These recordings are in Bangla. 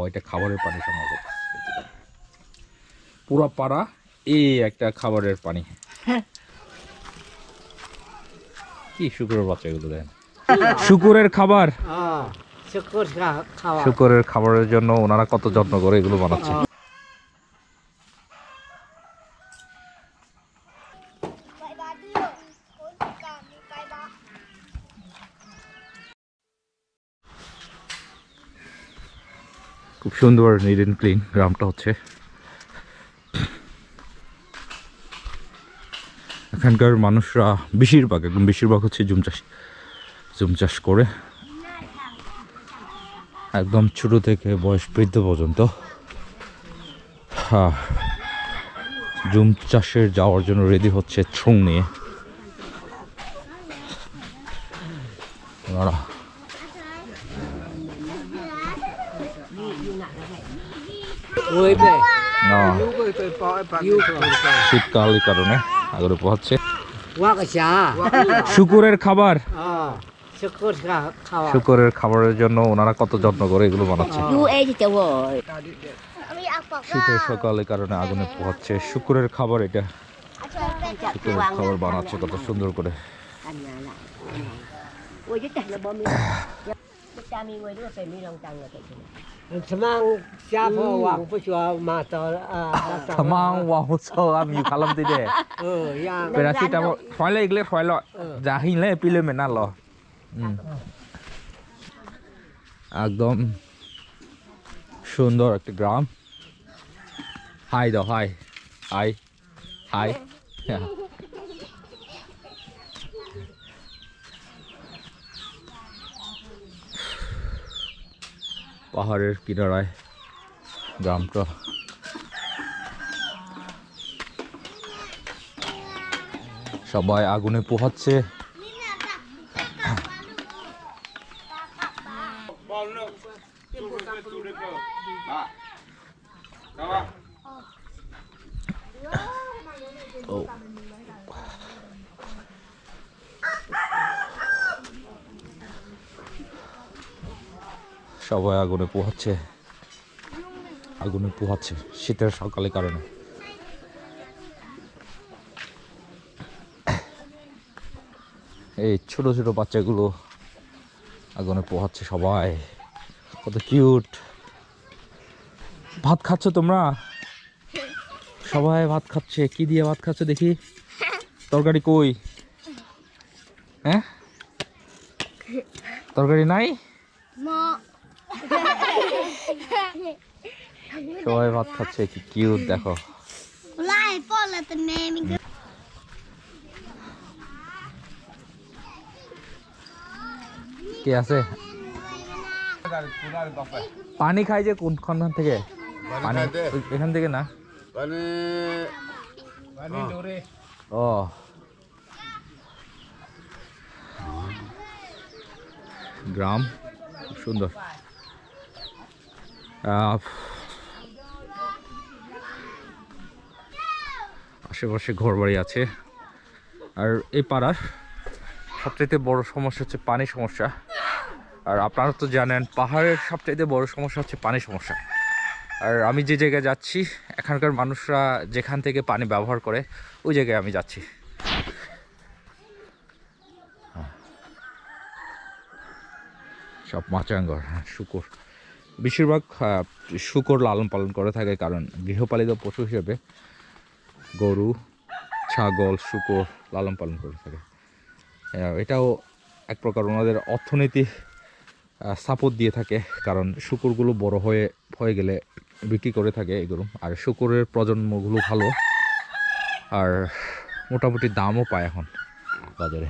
এটা খাবারের পানি সংগ্রহ করতেছে পুরো পাড়া এই একটা খাবারের পানি কি শুকরের বাচ্চা এগুলো দেন শুকরের খাবার শুকরের খাবারের জন্য ওনারা কত যত্ন করে এগুলো বানাচ্ছে খুব সুন্দর নিট এন্ড ক্লিন গ্রামটা হচ্ছে এখানকার মানুষরা বেশিরভাগ হচ্ছে জুম চাষ করে একদম ছোট থেকে বয়স বৃদ্ধ পর্যন্ত জুম চাষের যাওয়ার জন্য রেডি হচ্ছে থ্রং নিয়ে ওনারা শীতকালের কারণে আগুনে পোহাচ্ছে শুকরের খাবার শুকরের খাবারের জন্য ওনারা কত যত্ন করে এগুলো বানাচ্ছে শীতের সকালের কারণে আগুনে পোহাচ্ছে শুকরের খাবার এটা শুকরের খাবার বানাচ্ছে কত সুন্দর করে Tamang wang so am yu kalam ti de. Paracetamol khoi le igle khoi lo. Ja hin le pi le men na lo. একদম সুন্দর একটা গ্রাম হাই দাও হাই হাই হাই পাহাড়ের কিনারায় গ্রামটা সবাই আগুনে পোহাচ্ছে সবাই আগুনে পোহাচ্ছে শীতের সকালের কারণে এই ছোট ছোট বাচ্চাগুলো আগুনে পোহাচ্ছে সবাই কত কিউট ভাত খাচ্ছ তোমরা সবাই ভাত খাচ্ছে কি দিয়ে ভাত খাচ্ছ দেখি তরকারি কই হ্যাঁ তরকারি নাই সবাই ভাত খাচ্ছে কি কিউট দেখো কে আছে পানি খাই যে কোনখান থেকে পানি এখান থেকে না ও গ্রাম খুব সুন্দর আশেপাশে ঘরবাড়ি আছে আর এই পাড়ার সবচেয়ে বড় সমস্যা হচ্ছে পানি সমস্যা আর আপনারা তো জানেন পাহাড়ের সবচেয়ে বড় সমস্যা হচ্ছে পানি সমস্যা আর আমি যে জায়গায় যাচ্ছি এখানকার মানুষরা যেখান থেকে পানি ব্যবহার করে ওই জায়গায় আমি যাচ্ছি সব মাচাঙ্গর শুকর বেশিরভাগ শুকর লালন পালন করে থাকে কারণ গৃহপালিত পশু হিসেবে গরু ছাগল শুকর লালন পালন করে থাকে এটাও এক প্রকার ওনাদের অর্থনীতি সাপোর্ট দিয়ে থাকে কারণ শুকরগুলো বড় হয়ে গেলে বিক্রি করে থাকে এগুলো আর শুকরের প্রজন্মগুলো ভালো আর মোটামুটি দামও পায় এখন বাজারে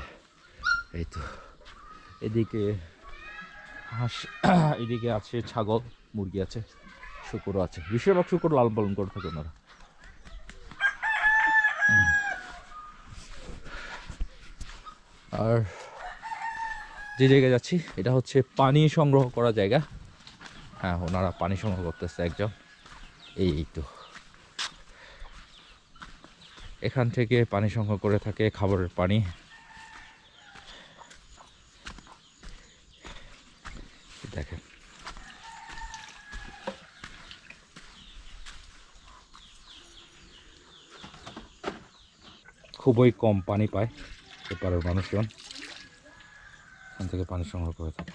এই তো এদিকে হাঁস এদিকে আছে ছাগল মুরগি আছে শুকরও আছে বেশিরভাগ শুকর লালন পালন করে থাকে ওনারা আর যে জায়গায় যাচ্ছি এটা হচ্ছে পানি সংগ্রহ করা জায়গা হ্যাঁ ওনারা পানি সংগ্রহ করতেছে একজন এই তো এখান থেকে পানি সংগ্রহ করে থাকে খাবারের পানি দেখেন খুবই কম পানি পায় এপারের মানুষজন, এখান থেকে পানি সংগ্রহ করে থাকে।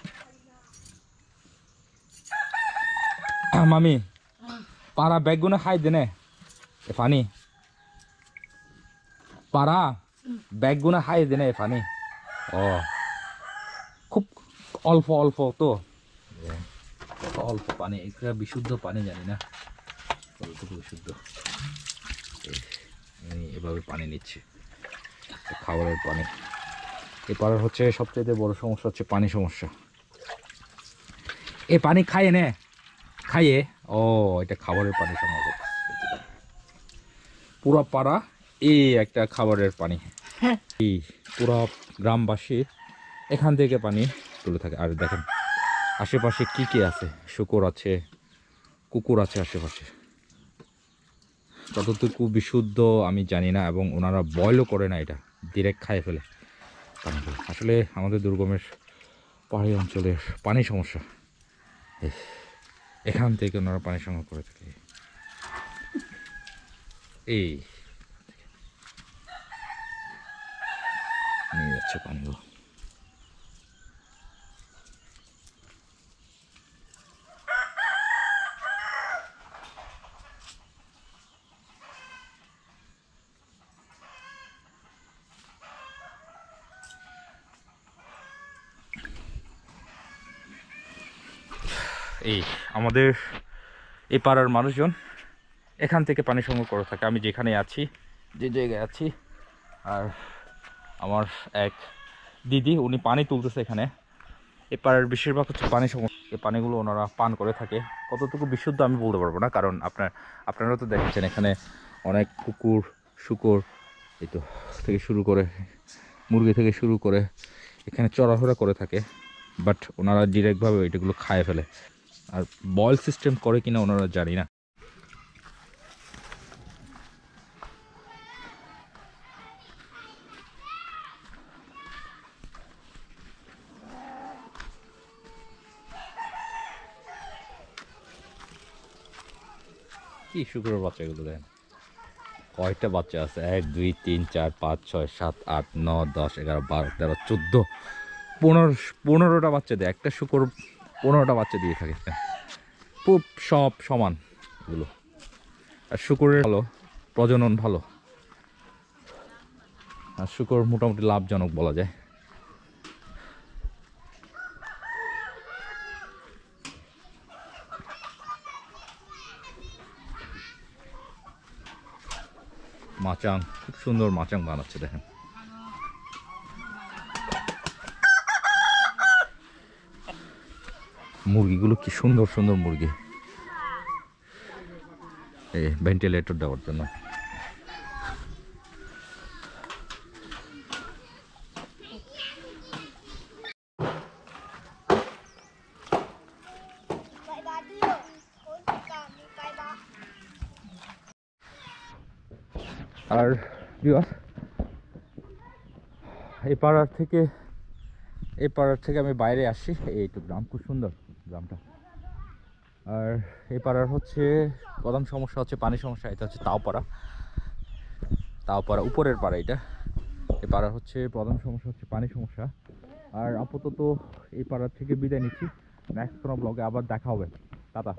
মামি পাড়া ব্যাগগুলো খাই দেনে পানি, পাড়া ব্যাগগুলো খাই দেনে পানি। ও খুব অল্প অল্প তো, অল্প পানি, এটা বিশুদ্ধ পানি জানি না কতটুকু বিশুদ্ধ। এভাবে পানি নিচ্ছে, খাবারের পানি। এপারের হচ্ছে সবচেয়ে বড় সমস্যা হচ্ছে পানি সমস্যা। এই পানি খাইয়ে নে, খাইয়ে, ও এটা খাবারের পানি সংগ্রহ করছে পুরা পাড়া। এই একটা খাবারের পানি, এই পুরা গ্রামবাসী এখান থেকে পানি তুলে থাকে। আর দেখেন আশেপাশে কি কি আছে, শুকর আছে, কুকুর আছে আশেপাশে। কতটুকু বিশুদ্ধ আমি জানি না, এবং ওনারা বয়লও করে না, এটা ডিরেক্ট খাইয়ে ফেলে পানিগুলো। আসলে আমাদের দুর্গমের পাহাড়ি অঞ্চলের পানি সমস্যা, এখান থেকে ওনারা পানি সংগ্রহ করে থাকে। এই নিয়ে যাচ্ছে পানিগুলো। এই আমাদের এই পাড়ার মানুষজন এখান থেকে পানি সংগ্রহ করে থাকে। আমি যেখানে আছি, যে জায়গায় আছি, আর আমার এক দিদি উনি পানি তুলতেছে এখানে। এই পাড়ার বেশিরভাগ হচ্ছে পানি সমস্যা, এই পানিগুলো ওনারা পান করে থাকে। কতটুকু বিশুদ্ধ আমি বলতে পারবো না, কারণ আপনারা তো দেখেছেন এখানে অনেক কুকুর, শুকর, এই তো থেকে শুরু করে মুরগি থেকে শুরু করে এখানে চড়াফেরা করে থাকে। বাট ওনারা ডিরেক্টভাবে এটাগুলো খায় ফেলে, আর বয়েল সিস্টেম করে কিনা ওনারা জানি না। কি শুকরের বাচ্চাগুলো দেন, কয়টা বাচ্চা আছে? 1 2 3 4 5 6 7 8 9 10 11 12 13 14 15টা বাচ্চা দেয় একটা শুকর। 15টা বাচ্চা দিয়ে থাকে, খুব সব সমান এগুলো। আর শুকরের ভালো প্রজনন, ভালো, আর শুকর মোটামুটি লাভজনক বলা যায়। মাচাং, খুব সুন্দর মাচাং বানাচ্ছে দেখেন। মুরগিগুলো কি সুন্দর সুন্দর মুরগি, এই ভেন্টিলেটর দেওয়ার জন্য। আর এই পাড়ার থেকে আমি বাইরে আসি। এইটুকু গ্রাম খুব সুন্দর গ্রামটা। আর এই পাড়ার হচ্ছে প্রধান সমস্যা হচ্ছে পানি সমস্যা। এটা হচ্ছে তাওপাড়া উপরের পাড়া। এই পাড়ার হচ্ছে প্রধান সমস্যা হচ্ছে পানি সমস্যা। আর আপাতত এই পাড়ার থেকে বিদায় নিচ্ছি, নেক্সট কোনো ব্লগে আবার দেখা হবে। টাটা।